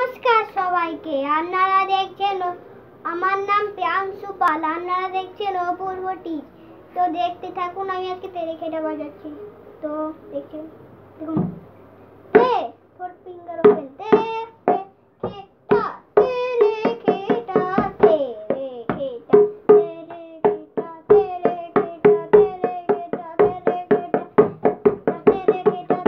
নমস্কার সবাইকে। আপনারা দেখছেন আমার নাম প্রিয়াংশু পাল। আপনারা দেখছেন অপূর্ব টিচ। তো দেখতে থাকুন, আমি আজকে তেরেকেটা বাজাচ্ছি। তো দেখছেন, দেখুন তে ফোর ফিঙ্গার ওপেন তে কেটা তেরেকেটা তেরেকেটা তেরেকেটা তেরেকেটা তেরেকেটা তেরেকেটা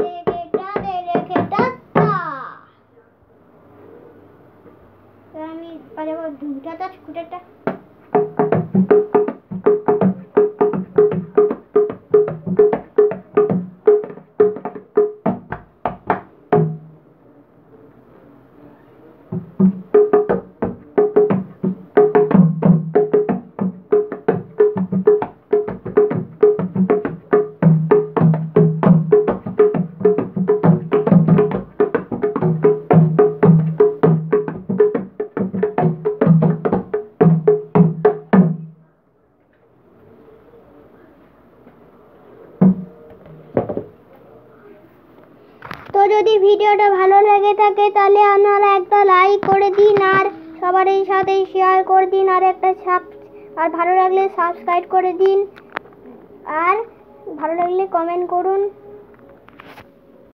তেরেকেটা তেরেকেটা আমি বাজাবো ঢুমকাটা স্কুটারটা। তো যদি ভিডিওটা ভালো লেগে থাকে তাহলে আপনারা একটা লাইক করে দিন, আর সবার সাথে শেয়ার করে দিন, আর আর ভালো লাগলে সাবস্ক্রাইব করে দিন, আর ভালো লাগলে কমেন্ট করুন।